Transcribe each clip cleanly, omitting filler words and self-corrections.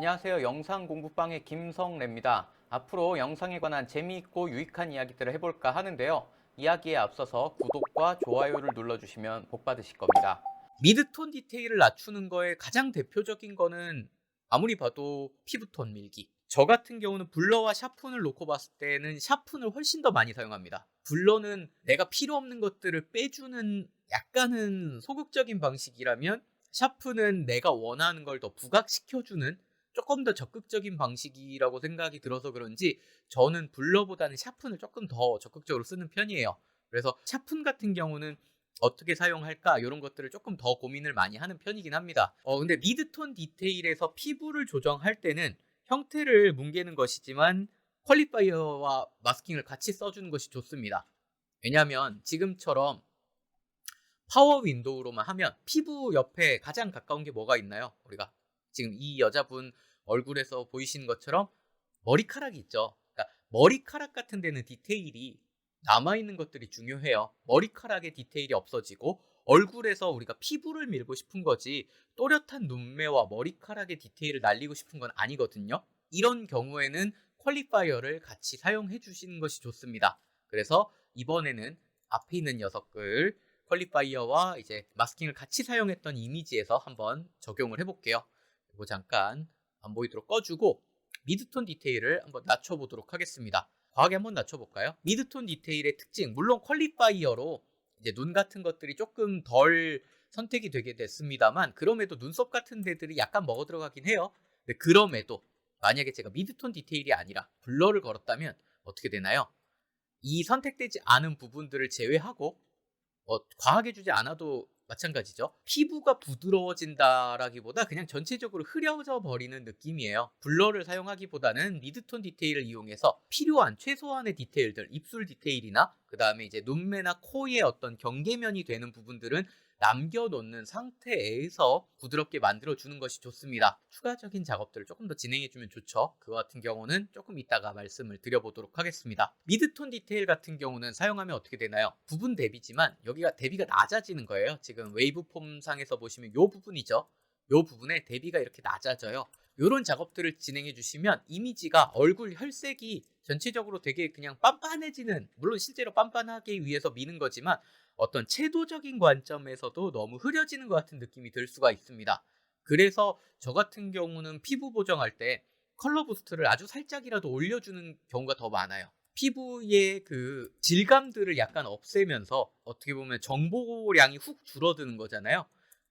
안녕하세요. 영상 공부방의 김성래입니다. 앞으로 영상에 관한 재미있고 유익한 이야기들을 해볼까 하는데요. 이야기에 앞서서 구독과 좋아요를 눌러주시면 복 받으실 겁니다. 미드톤 디테일을 낮추는 거에 가장 대표적인 거는 아무리 봐도 피부톤 밀기. 저 같은 경우는 블러와 샤픈을 놓고 봤을 때는 샤픈을 훨씬 더 많이 사용합니다. 블러는 내가 필요 없는 것들을 빼주는 약간은 소극적인 방식이라면 샤프는 내가 원하는 걸 더 부각시켜주는 조금 더 적극적인 방식이라고 생각이 들어서 그런지 저는 블러보다는 샤픈을 조금 더 적극적으로 쓰는 편이에요. 그래서 샤픈 같은 경우는 어떻게 사용할까 이런 것들을 조금 더 고민을 많이 하는 편이긴 합니다. 근데 미드톤 디테일에서 피부를 조정할 때는 형태를 뭉개는 것이지만 퀄리파이어와 마스킹을 같이 써주는 것이 좋습니다. 왜냐하면 지금처럼 파워 윈도우로만 하면 피부 옆에 가장 가까운 게 뭐가 있나요? 우리가 지금 이 여자분 얼굴에서 보이시는 것처럼 머리카락이 있죠. 그러니까 머리카락 같은 데는 디테일이 남아있는 것들이 중요해요. 머리카락의 디테일이 없어지고 얼굴에서 우리가 피부를 밀고 싶은 거지 또렷한 눈매와 머리카락의 디테일을 날리고 싶은 건 아니거든요. 이런 경우에는 퀄리파이어를 같이 사용해 주시는 것이 좋습니다. 그래서 이번에는 앞에 있는 녀석을 퀄리파이어와 이제 마스킹을 같이 사용했던 이미지에서 한번 적용을 해볼게요. 이거 잠깐 안 보이도록 꺼주고 미드톤 디테일을 한번 낮춰보도록 하겠습니다. 과하게 한번 낮춰볼까요? 미드톤 디테일의 특징, 물론 퀄리파이어로 이제 눈 같은 것들이 조금 덜 선택이 되게 됐습니다만 그럼에도 눈썹 같은 데들이 약간 먹어 들어가긴 해요. 근데 그럼에도 만약에 제가 미드톤 디테일이 아니라 블러를 걸었다면 어떻게 되나요? 이 선택되지 않은 부분들을 제외하고 과하게 주지 않아도 마찬가지죠. 피부가 부드러워진다라기보다 그냥 전체적으로 흐려져 버리는 느낌이에요. 블러를 사용하기보다는 미드톤 디테일을 이용해서 필요한 최소한의 디테일들, 입술 디테일이나 그 다음에 이제 눈매나 코의 어떤 경계면이 되는 부분들은 남겨놓는 상태에서 부드럽게 만들어주는 것이 좋습니다. 추가적인 작업들을 조금 더 진행해주면 좋죠. 그와 같은 경우는 조금 이따가 말씀을 드려보도록 하겠습니다. 미드톤 디테일 같은 경우는 사용하면 어떻게 되나요? 부분 대비지만 여기가 대비가 낮아지는 거예요. 지금 웨이브폼 상에서 보시면 이 부분이죠. 이 부분에 대비가 이렇게 낮아져요. 이런 작업들을 진행해 주시면 이미지가 얼굴 혈색이 전체적으로 되게 그냥 빤빤해지는, 물론 실제로 빤빤하기 위해서 미는 거지만 어떤 채도적인 관점에서도 너무 흐려지는 것 같은 느낌이 들 수가 있습니다. 그래서 저 같은 경우는 피부 보정할 때 컬러 부스트를 아주 살짝이라도 올려주는 경우가 더 많아요. 피부의 그 질감들을 약간 없애면서 어떻게 보면 정보량이 훅 줄어드는 거잖아요.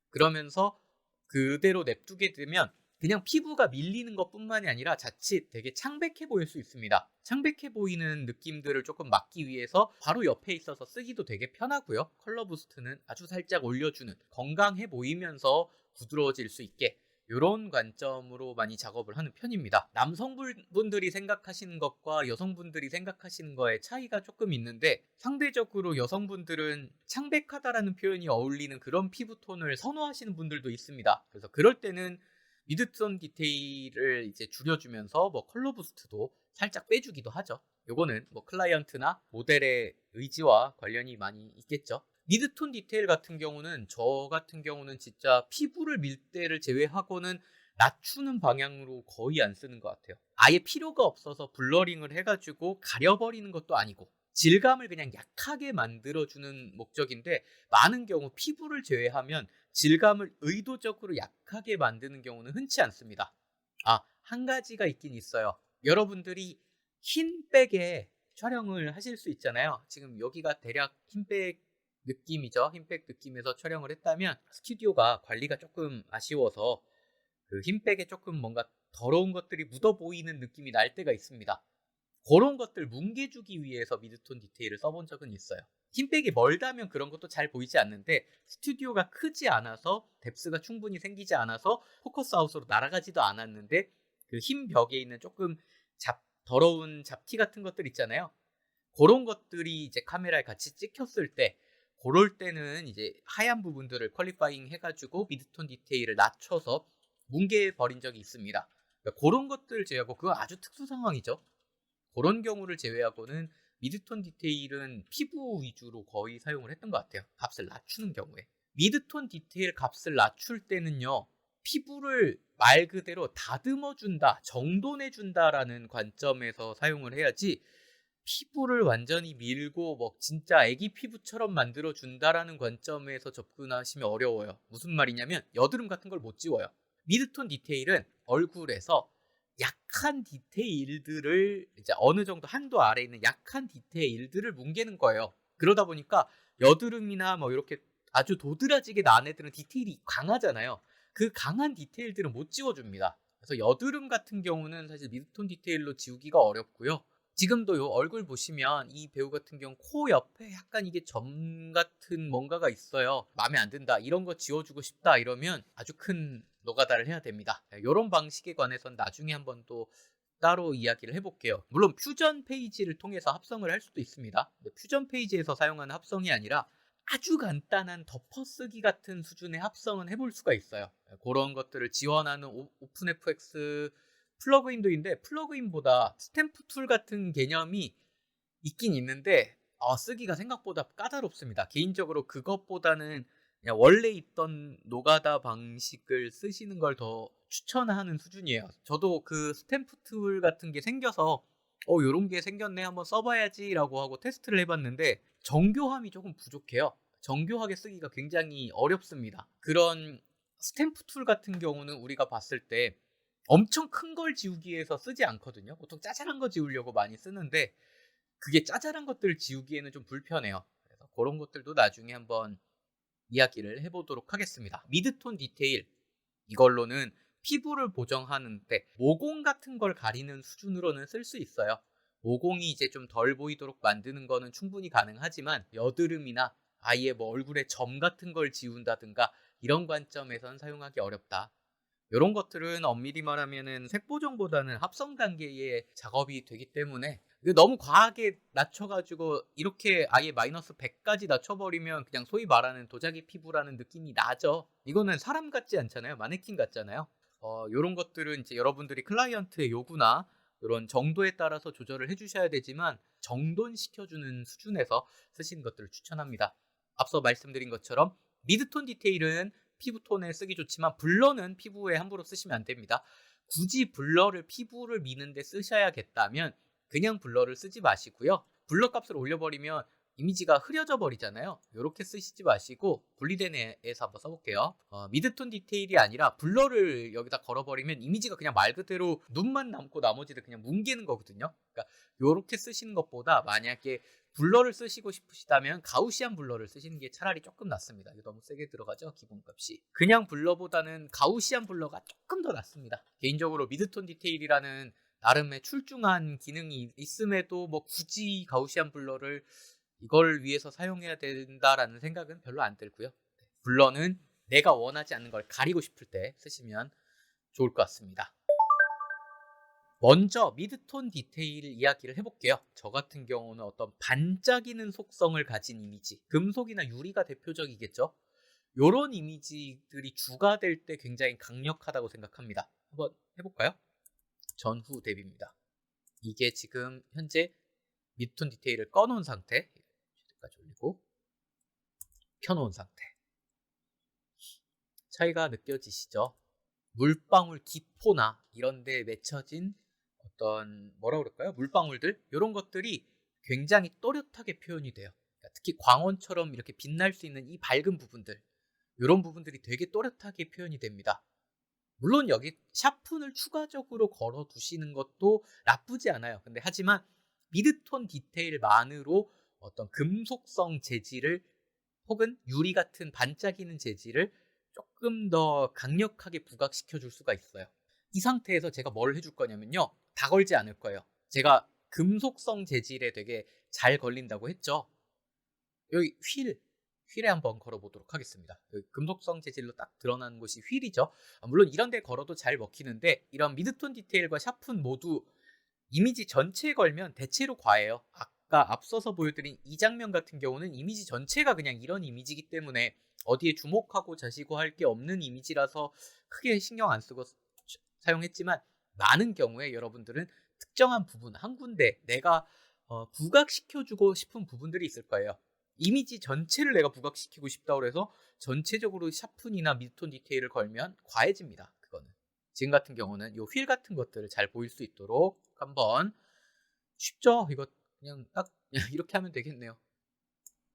그러면서 그대로 냅두게 되면 그냥 피부가 밀리는 것뿐만이 아니라 자칫 되게 창백해 보일 수 있습니다. 창백해 보이는 느낌들을 조금 막기 위해서 바로 옆에 있어서 쓰기도 되게 편하고요. 컬러 부스트는 아주 살짝 올려주는, 건강해 보이면서 부드러워질 수 있게 이런 관점으로 많이 작업을 하는 편입니다. 남성분들이 생각하시는 것과 여성분들이 생각하시는 거에 차이가 조금 있는데 상대적으로 여성분들은 창백하다라는 표현이 어울리는 그런 피부톤을 선호하시는 분들도 있습니다. 그래서 그럴 때는 미드톤 디테일을 이제 줄여주면서 뭐 컬러 부스트도 살짝 빼주기도 하죠. 요거는 뭐 클라이언트나 모델의 의지와 관련이 많이 있겠죠. 미드톤 디테일 같은 경우는 저 같은 경우는 진짜 피부를 밀 때를 제외하고는 낮추는 방향으로 거의 안 쓰는 것 같아요. 아예 필요가 없어서 블러링을 해가지고 가려버리는 것도 아니고 질감을 그냥 약하게 만들어주는 목적인데 많은 경우 피부를 제외하면 질감을 의도적으로 약하게 만드는 경우는 흔치 않습니다. 한 가지가 있긴 있어요. 여러분들이 흰백에 촬영을 하실 수 있잖아요. 지금 여기가 대략 흰백 느낌이죠. 흰백 느낌에서 촬영을 했다면 스튜디오가 관리가 조금 아쉬워서 그 흰백에 조금 뭔가 더러운 것들이 묻어 보이는 느낌이 날 때가 있습니다. 그런 것들 뭉개주기 위해서 미드톤 디테일을 써본 적은 있어요. 흰백이 멀다면 그런 것도 잘 보이지 않는데 스튜디오가 크지 않아서 뎁스가 충분히 생기지 않아서 포커스 아웃으로 날아가지도 않았는데 그 흰 벽에 있는 조금 더러운 잡티 같은 것들 있잖아요. 그런 것들이 이제 카메라에 같이 찍혔을 때 그럴 때는 이제 하얀 부분들을 퀄리파잉 해가지고 미드톤 디테일을 낮춰서 뭉개버린 적이 있습니다. 그러니까 그런 것들 제외하고 그건 아주 특수 상황이죠. 그런 경우를 제외하고는 미드톤 디테일은 피부 위주로 거의 사용을 했던 것 같아요. 값을 낮추는 경우에. 미드톤 디테일 값을 낮출 때는요. 피부를 말 그대로 다듬어준다, 정돈해준다라는 관점에서 사용을 해야지 피부를 완전히 밀고 뭐 진짜 애기 피부처럼 만들어준다라는 관점에서 접근하시면 어려워요. 무슨 말이냐면 여드름 같은 걸 못 지워요. 미드톤 디테일은 얼굴에서 약한 디테일들을 이제 어느 정도 한도 아래에 있는 약한 디테일들을 뭉개는 거예요. 그러다 보니까 여드름이나 뭐 이렇게 아주 도드라지게 난 애들은 디테일이 강하잖아요. 그 강한 디테일들은 못 지워줍니다. 그래서 여드름 같은 경우는 사실 미드톤 디테일로 지우기가 어렵고요. 지금도 요 얼굴 보시면 이 배우 같은 경우 코 옆에 약간 이게 점 같은 뭔가가 있어요. 마음에 안 든다. 이런 거 지워주고 싶다. 이러면 아주 큰 노가다를 해야 됩니다. 이런 방식에 관해서는 나중에 한번 또 따로 이야기를 해볼게요. 물론 퓨전 페이지를 통해서 합성을 할 수도 있습니다. 퓨전 페이지에서 사용하는 합성이 아니라 아주 간단한 덮어쓰기 같은 수준의 합성은 해볼 수가 있어요. 그런 것들을 지원하는 오픈FX 플러그인도 있는데 플러그인보다 스탬프 툴 같은 개념이 있긴 있는데 쓰기가 생각보다 까다롭습니다. 개인적으로 그것보다는 그냥 원래 있던 노가다 방식을 쓰시는 걸 더 추천하는 수준이에요. 저도 그 스탬프 툴 같은 게 생겨서 요런 게 생겼네 한번 써봐야지 라고 하고 테스트를 해봤는데 정교함이 조금 부족해요. 정교하게 쓰기가 굉장히 어렵습니다. 그런 스탬프 툴 같은 경우는 우리가 봤을 때 엄청 큰 걸 지우기 위해서 쓰지 않거든요. 보통 짜잘한 거 지우려고 많이 쓰는데 그게 짜잘한 것들을 지우기에는 좀 불편해요. 그래서 그런 것들도 나중에 한번 이야기를 해보도록 하겠습니다. 미드톤 디테일 이걸로는 피부를 보정하는데 모공 같은 걸 가리는 수준으로는 쓸 수 있어요. 모공이 이제 좀 덜 보이도록 만드는 거는 충분히 가능하지만 여드름이나 아예 뭐 얼굴에 점 같은 걸 지운다든가 이런 관점에선 사용하기 어렵다. 이런 것들은 엄밀히 말하면은 색보정보다는 합성 단계의 작업이 되기 때문에 너무 과하게 낮춰가지고 이렇게 아예 마이너스 100까지 낮춰버리면 그냥 소위 말하는 도자기 피부라는 느낌이 나죠. 이거는 사람 같지 않잖아요. 마네킹 같잖아요. 이런 것들은 이제 여러분들이 클라이언트의 요구나 이런 정도에 따라서 조절을 해주셔야 되지만 정돈시켜주는 수준에서 쓰시는 것들을 추천합니다. 앞서 말씀드린 것처럼 미드톤 디테일은 피부톤에 쓰기 좋지만 블러는 피부에 함부로 쓰시면 안 됩니다. 굳이 블러를 피부를 미는데 쓰셔야겠다면 그냥 블러를 쓰지 마시고요. 블러 값을 올려버리면 이미지가 흐려져 버리잖아요. 이렇게 쓰시지 마시고 분리된 애에서 한번 써볼게요. 미드톤 디테일이 아니라 블러를 여기다 걸어버리면 이미지가 그냥 말 그대로 눈만 남고 나머지를 그냥 뭉개는 거거든요. 그러니까 이렇게 쓰시는 것보다 만약에 블러를 쓰시고 싶으시다면 가우시안 블러를 쓰시는 게 차라리 조금 낫습니다. 이게 너무 세게 들어가죠, 기본값이. 그냥 블러보다는 가우시안 블러가 조금 더 낫습니다. 개인적으로 미드톤 디테일이라는 나름의 출중한 기능이 있음에도 뭐 굳이 가우시안 블러를 이걸 위해서 사용해야 된다라는 생각은 별로 안 들고요. 블러는 내가 원하지 않는 걸 가리고 싶을 때 쓰시면 좋을 것 같습니다. 먼저 미드톤 디테일 이야기를 해볼게요. 저 같은 경우는 어떤 반짝이는 속성을 가진 이미지, 금속이나 유리가 대표적이겠죠. 이런 이미지들이 주가 될 때 굉장히 강력하다고 생각합니다. 한번 해볼까요? 전후 대비입니다. 이게 지금 현재 미드톤 디테일을 꺼놓은 상태, 쉐드까지 올리고 켜놓은 상태. 차이가 느껴지시죠? 물방울 기포나 이런 데 맺혀진 어떤 뭐라 그럴까요? 물방울들 이런 것들이 굉장히 또렷하게 표현이 돼요. 그러니까 특히 광원처럼 이렇게 빛날 수 있는 이 밝은 부분들 이런 부분들이 되게 또렷하게 표현이 됩니다. 물론 여기 샤픈을 추가적으로 걸어 두시는 것도 나쁘지 않아요. 근데 하지만 미드톤 디테일만으로 어떤 금속성 재질을 혹은 유리 같은 반짝이는 재질을 조금 더 강력하게 부각시켜 줄 수가 있어요. 이 상태에서 제가 뭘 해줄 거냐면요. 다 걸지 않을 거예요. 제가 금속성 재질에 되게 잘 걸린다고 했죠. 여기 휠에 한번 걸어보도록 하겠습니다. 여기 금속성 재질로 딱 드러나는 곳이 휠이죠. 물론 이런 데 걸어도 잘 먹히는데 이런 미드톤 디테일과 샤픈 모두 이미지 전체에 걸면 대체로 과해요. 아까 앞서서 보여드린 이 장면 같은 경우는 이미지 전체가 그냥 이런 이미지이기 때문에 어디에 주목하고 자시고 할 게 없는 이미지라서 크게 신경 안 쓰고 사용했지만 많은 경우에 여러분들은 특정한 부분 한 군데 내가 부각시켜주고 싶은 부분들이 있을 거예요. 이미지 전체를 내가 부각시키고 싶다고 해서 전체적으로 샤픈이나 미드톤 디테일을 걸면 과해집니다. 그거는. 지금 같은 경우는 이 휠 같은 것들을 잘 보일 수 있도록 한번 쉽죠? 이거 그냥 딱 이렇게 하면 되겠네요.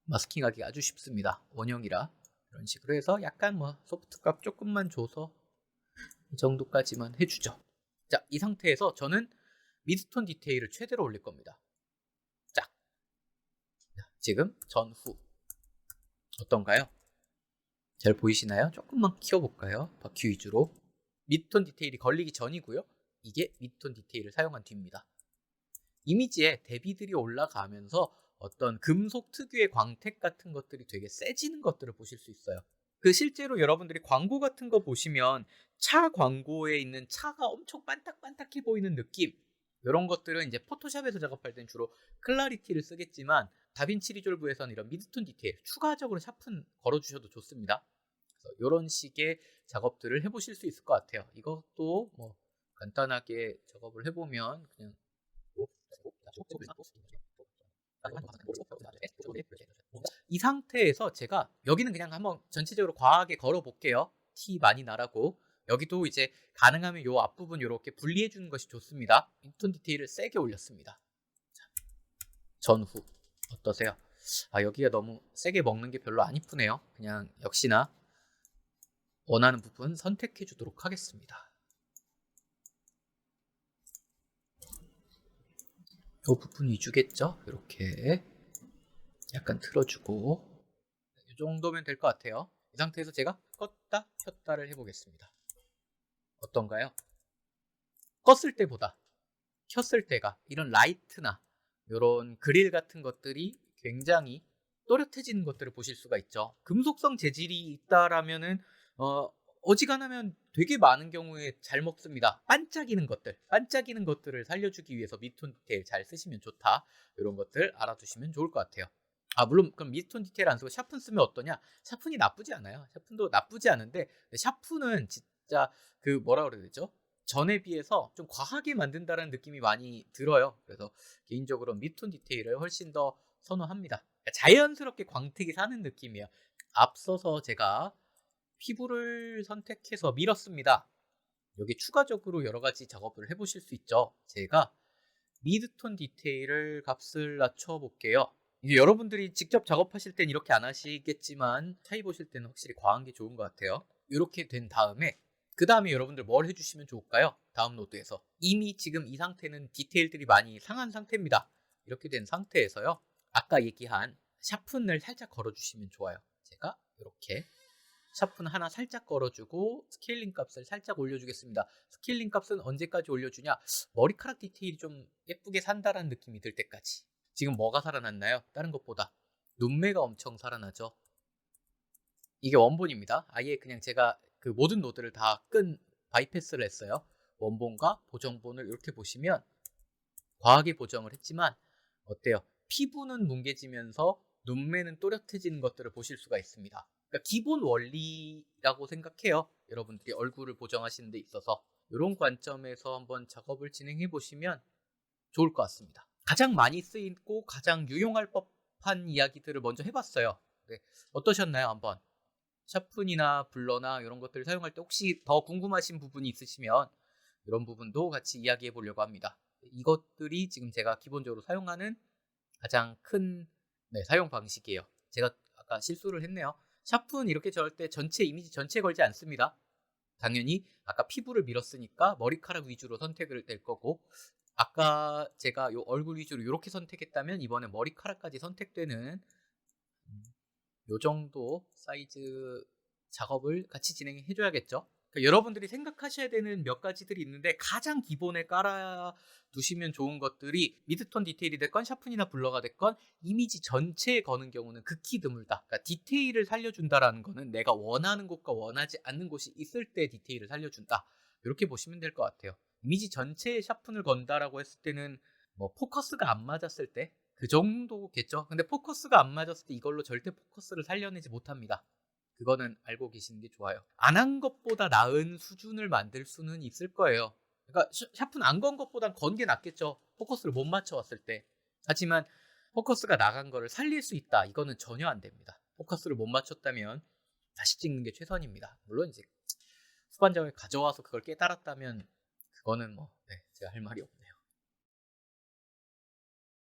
마스킹하기 아주 쉽습니다. 원형이라. 이런 식으로 해서 약간 뭐 소프트 값 조금만 줘서 이 정도까지만 해주죠. 자, 이 상태에서 저는 미드톤 디테일을 최대로 올릴 겁니다. 자, 지금 전후 어떤가요? 잘 보이시나요? 조금만 키워볼까요? 바퀴 위주로. 미드톤 디테일이 걸리기 전이고요. 이게 미드톤 디테일을 사용한 뒤입니다. 이미지에 대비들이 올라가면서 어떤 금속 특유의 광택 같은 것들이 되게 세지는 것들을 보실 수 있어요. 그 실제로 여러분들이 광고 같은 거 보시면 차 광고에 있는 차가 엄청 반딱반딱해 보이는 느낌, 이런 것들은 이제 포토샵에서 작업할 땐 주로 클라리티를 쓰겠지만 다빈치 리졸브에서는 이런 미드톤 디테일 추가적으로 샤픈 걸어주셔도 좋습니다. 그래서 이런 식의 작업들을 해보실 수 있을 것 같아요. 이것도 뭐 간단하게 작업을 해보면 그냥 이 상태에서 제가 여기는 그냥 한번 전체적으로 과하게 걸어 볼게요. 티 많이 나라고. 여기도 이제 가능하면 요 앞부분 이렇게 분리해 주는 것이 좋습니다. 인톤 디테일을 세게 올렸습니다. 자, 전후 어떠세요? 아, 여기가 너무 세게 먹는 게 별로 안 이쁘네요. 그냥 역시나 원하는 부분 선택해 주도록 하겠습니다. 이 부분 위주겠죠? 이렇게 약간 틀어주고 이 정도면 될 것 같아요. 이 상태에서 제가 껐다 켰다를 해보겠습니다. 어떤가요? 껐을 때보다 켰을 때가 이런 라이트나 이런 그릴 같은 것들이 굉장히 또렷해지는 것들을 보실 수가 있죠. 금속성 재질이 있다라면은 어지간하면 되게 많은 경우에 잘 먹습니다. 반짝이는 것들을 살려주기 위해서 미톤 디테일 잘 쓰시면 좋다. 이런 것들 알아두시면 좋을 것 같아요. 아, 물론 그럼 미톤 디테일 안 쓰고 샤픈 쓰면 어떠냐? 샤픈이 나쁘지 않아요. 샤픈도 나쁘지 않은데 샤픈은 진짜 그 뭐라 그래야 되죠? 전에 비해서 좀 과하게 만든다는 느낌이 많이 들어요. 그래서 개인적으로 미톤 디테일을 훨씬 더 선호합니다. 그러니까 자연스럽게 광택이 사는 느낌이에요. 앞서서 제가 피부를 선택해서 밀었습니다. 여기 추가적으로 여러 가지 작업을 해보실 수 있죠. 제가 미드톤 디테일을 값을 낮춰 볼게요. 이게 여러분들이 직접 작업하실 땐 이렇게 안 하시겠지만 차이 보실 때는 확실히 과한 게 좋은 것 같아요. 이렇게 된 다음에 그 다음에 여러분들 뭘 해주시면 좋을까요? 다음 노드에서 이미 지금 이 상태는 디테일들이 많이 상한 상태입니다. 이렇게 된 상태에서요, 아까 얘기한 샤픈을 살짝 걸어주시면 좋아요. 제가 이렇게 샤픈 하나 살짝 걸어주고 스케일링 값을 살짝 올려주겠습니다. 스케일링 값은 언제까지 올려주냐? 머리카락 디테일이 좀 예쁘게 산다라는 느낌이 들 때까지. 지금 뭐가 살아났나요? 다른 것보다 눈매가 엄청 살아나죠. 이게 원본입니다. 아예 그냥 제가 그 모든 노드를 다 끈 바이패스를 했어요. 원본과 보정본을 이렇게 보시면 과하게 보정을 했지만 어때요? 피부는 뭉개지면서 눈매는 또렷해지는 것들을 보실 수가 있습니다. 그러니까 기본 원리라고 생각해요. 여러분들이 얼굴을 보정하시는 데 있어서 이런 관점에서 한번 작업을 진행해 보시면 좋을 것 같습니다. 가장 많이 쓰이고 가장 유용할 법한 이야기들을 먼저 해봤어요. 네, 어떠셨나요? 한번 샤픈이나 블러나 이런 것들을 사용할 때 혹시 더 궁금하신 부분이 있으시면 이런 부분도 같이 이야기해 보려고 합니다. 이것들이 지금 제가 기본적으로 사용하는 가장 큰 사용 방식이에요. 제가 아까 실수를 했네요. 샤픈 이렇게 저을 때 전체 이미지 전체에 걸지 않습니다. 당연히 아까 피부를 밀었으니까 머리카락 위주로 선택을 될 거고, 아까 제가 요 얼굴 위주로 이렇게 선택했다면 이번에 머리카락까지 선택되는 요 정도 사이즈 작업을 같이 진행해 줘야겠죠. 그러니까 여러분들이 생각하셔야 되는 몇 가지들이 있는데 가장 기본에 깔아 두시면 좋은 것들이 미드톤 디테일이 됐건 샤픈이나 블러가 됐건 이미지 전체에 거는 경우는 극히 드물다. 그러니까 디테일을 살려준다라는 거는 내가 원하는 곳과 원하지 않는 곳이 있을 때 디테일을 살려준다. 이렇게 보시면 될 것 같아요. 이미지 전체에 샤픈을 건다라고 했을 때는 뭐 포커스가 안 맞았을 때 그 정도겠죠. 근데 포커스가 안 맞았을 때 이걸로 절대 포커스를 살려내지 못합니다. 그거는 알고 계시는 게 좋아요. 안 한 것보다 나은 수준을 만들 수는 있을 거예요. 그러니까 샤픈 안 건 것보단 건 게 낫겠죠. 포커스를 못 맞춰왔을 때. 하지만 포커스가 나간 거를 살릴 수 있다. 이거는 전혀 안 됩니다. 포커스를 못 맞췄다면 다시 찍는 게 최선입니다. 물론 이제 후반전을 가져와서 그걸 깨달았다면 그거는 뭐 제가 할 말이 없네요.